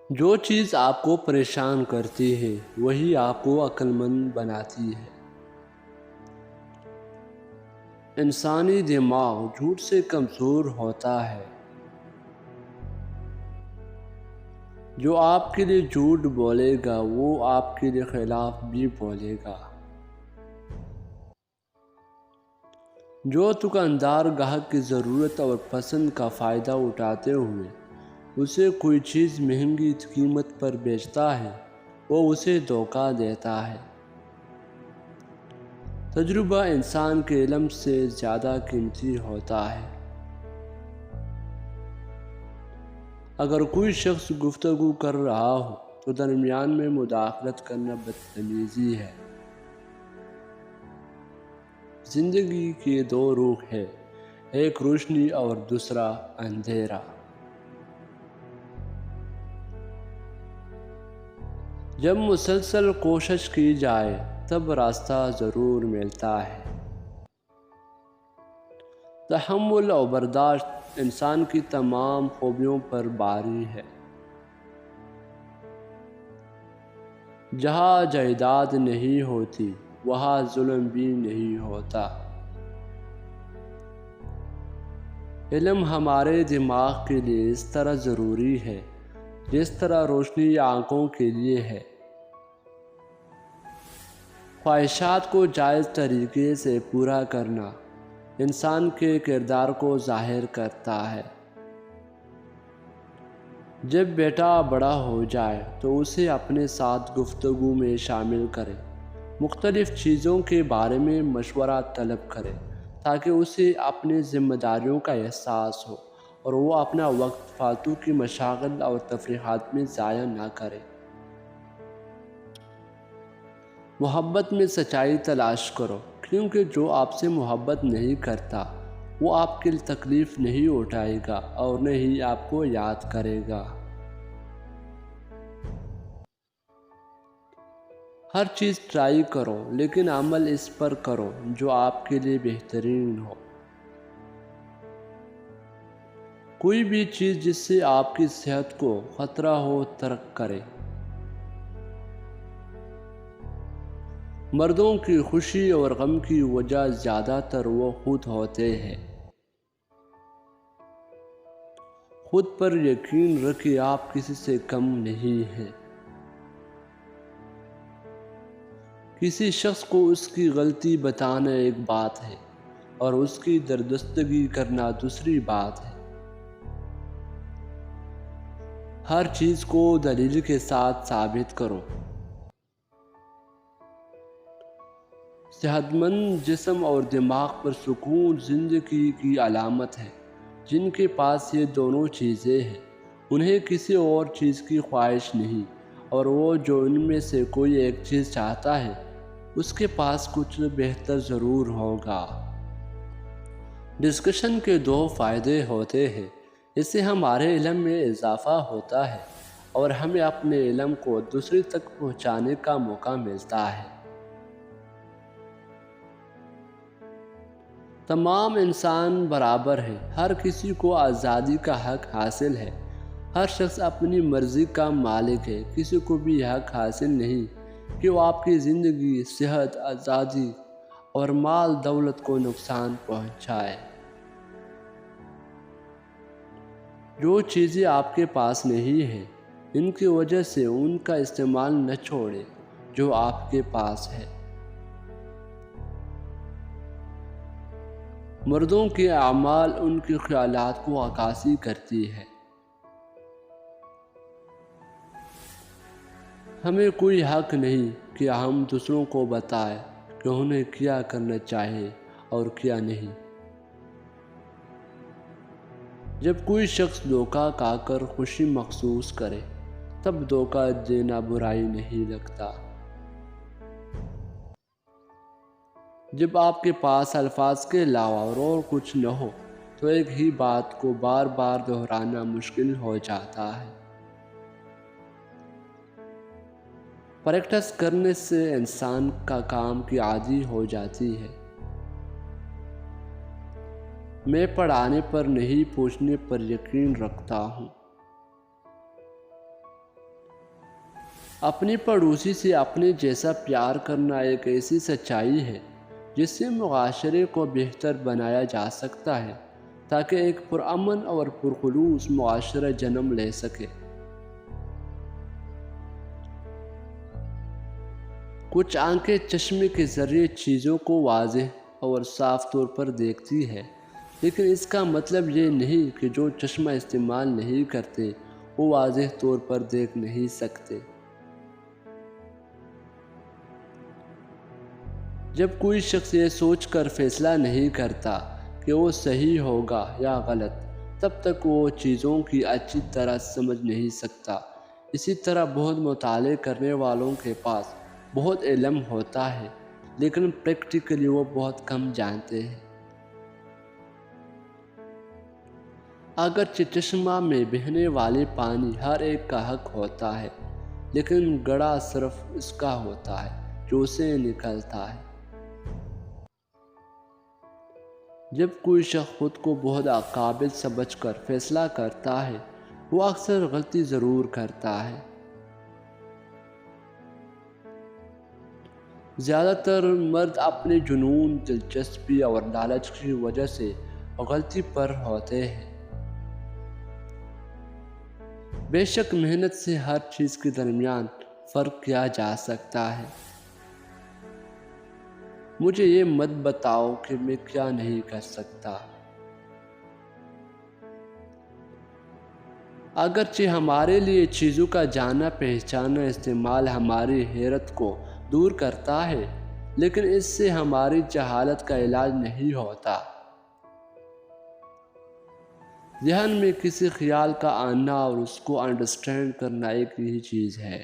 جو چیز آپ کو پریشان کرتی ہے وہی آپ کو عقل مند بناتی ہے۔ انسانی دماغ جھوٹ سے کمزور ہوتا ہے۔ جو آپ کے لیے جھوٹ بولے گا وہ آپ کے لیے خلاف بھی بولے گا۔ جو دکاندار گاہک کی ضرورت اور پسند کا فائدہ اٹھاتے ہوئے اسے کوئی چیز مہنگی قیمت پر بیچتا ہے وہ اسے دھوکہ دیتا ہے۔ تجربہ انسان کے علم سے زیادہ قیمتی ہوتا ہے۔ اگر کوئی شخص گفتگو کر رہا ہو تو درمیان میں مداخلت کرنا بدتمیزی ہے۔ زندگی کی دو رخ ہے، ایک روشنی اور دوسرا اندھیرا۔ جب مسلسل کوشش کی جائے تب راستہ ضرور ملتا ہے۔ تحمل اور برداشت انسان کی تمام خوبیوں پر باری ہے۔ جہاں جائیداد نہیں ہوتی وہاں ظلم بھی نہیں ہوتا۔ علم ہمارے دماغ کے لیے اس طرح ضروری ہے جس طرح روشنی آنکھوں کے لیے ہے۔ خواہشات کو جائز طریقے سے پورا کرنا انسان کے کردار کو ظاہر کرتا ہے۔ جب بیٹا بڑا ہو جائے تو اسے اپنے ساتھ گفتگو میں شامل کرے، مختلف چیزوں کے بارے میں مشورہ طلب کرے تاکہ اسے اپنی ذمہ داریوں کا احساس ہو اور وہ اپنا وقت فالتو کی مشاغل اور تفریحات میں ضائع نہ کرے۔ محبت میں سچائی تلاش کرو، کیونکہ جو آپ سے محبت نہیں کرتا وہ آپ کی تکلیف نہیں اٹھائے گا اور نہ ہی آپ کو یاد کرے گا۔ ہر چیز ٹرائی کرو لیکن عمل اس پر کرو جو آپ کے لیے بہترین ہو۔ کوئی بھی چیز جس سے آپ کی صحت کو خطرہ ہو ترک کرے۔ مردوں کی خوشی اور غم کی وجہ زیادہ تر وہ خود ہوتے ہیں۔ خود پر یقین رکھیں، آپ کسی سے کم نہیں ہیں۔ کسی شخص کو اس کی غلطی بتانا ایک بات ہے اور اس کی درگزر کرنا دوسری بات ہے۔ ہر چیز کو دلیل کے ساتھ ثابت کرو۔ صحت مند جسم اور دماغ پر سکون زندگی کی علامت ہے۔ جن کے پاس یہ دونوں چیزیں ہیں انہیں کسی اور چیز کی خواہش نہیں، اور وہ جو ان میں سے کوئی ایک چیز چاہتا ہے اس کے پاس کچھ بہتر ضرور ہوگا۔ ڈسکشن کے دو فائدے ہوتے ہیں، اس سے ہمارے علم میں اضافہ ہوتا ہے اور ہمیں اپنے علم کو دوسرے تک پہنچانے کا موقع ملتا ہے۔ تمام انسان برابر ہیں، ہر کسی کو آزادی کا حق حاصل ہے۔ ہر شخص اپنی مرضی کا مالک ہے، کسی کو بھی حق حاصل نہیں کہ وہ آپ کی زندگی، صحت، آزادی اور مال دولت کو نقصان پہنچائے۔ جو چیزیں آپ کے پاس نہیں ہیں ان کی وجہ سے ان کا استعمال نہ چھوڑیں جو آپ کے پاس ہے۔ مردوں کے اعمال ان کے خیالات کو عکاسی کرتی ہے۔ ہمیں کوئی حق نہیں کہ ہم دوسروں کو بتائیں کہ انہیں کیا کرنا چاہیے اور کیا نہیں۔ جب کوئی شخص دھوکہ کھا کر خوشی محسوس کرے تب دھوکہ دینا برائی نہیں لگتا۔ جب آپ کے پاس الفاظ کے علاوہ اور کچھ نہ ہو تو ایک ہی بات کو بار بار دہرانا مشکل ہو جاتا ہے۔ پریکٹس کرنے سے انسان کا کام کی عادی ہو جاتی ہے۔ میں پڑھانے پر نہیں پوچھنے پر یقین رکھتا ہوں۔ اپنے پڑوسی سے اپنے جیسا پیار کرنا ایک ایسی سچائی ہے جس سے معاشرے کو بہتر بنایا جا سکتا ہے تاکہ ایک پرامن اور پرخلوص معاشرہ جنم لے سکے۔ کچھ آنکھیں چشمے کے ذریعے چیزوں کو واضح اور صاف طور پر دیکھتی ہے، لیکن اس کا مطلب یہ نہیں کہ جو چشمہ استعمال نہیں کرتے وہ واضح طور پر دیکھ نہیں سکتے۔ جب کوئی شخص یہ سوچ کر فیصلہ نہیں کرتا کہ وہ صحیح ہوگا یا غلط، تب تک وہ چیزوں کی اچھی طرح سمجھ نہیں سکتا۔ اسی طرح بہت مطالعہ کرنے والوں کے پاس بہت علم ہوتا ہے، لیکن پریکٹیکلی وہ بہت کم جانتے ہیں۔ اگرچہ چشمہ میں بہنے والے پانی ہر ایک کا حق ہوتا ہے، لیکن گڑھا صرف اس کا ہوتا ہے جو اسے نکلتا ہے۔ جب کوئی شخص خود کو بہت قابل سمجھ کر فیصلہ کرتا ہے، وہ اکثر غلطی ضرور کرتا ہے۔ زیادہ تر مرد اپنے جنون، دلچسپی اور لالچ کی وجہ سے غلطی پر ہوتے ہیں۔ بے شک محنت سے ہر چیز کے درمیان فرق کیا جا سکتا ہے۔ مجھے یہ مت بتاؤ کہ میں کیا نہیں کر سکتا۔ اگرچہ ہمارے لیے چیزوں کا جاننا، پہچاننا، استعمال ہماری حیرت کو دور کرتا ہے، لیکن اس سے ہماری جہالت کا علاج نہیں ہوتا۔ ذہن میں کسی خیال کا آنا اور اس کو انڈرسٹینڈ کرنا ایک ہی چیز ہے۔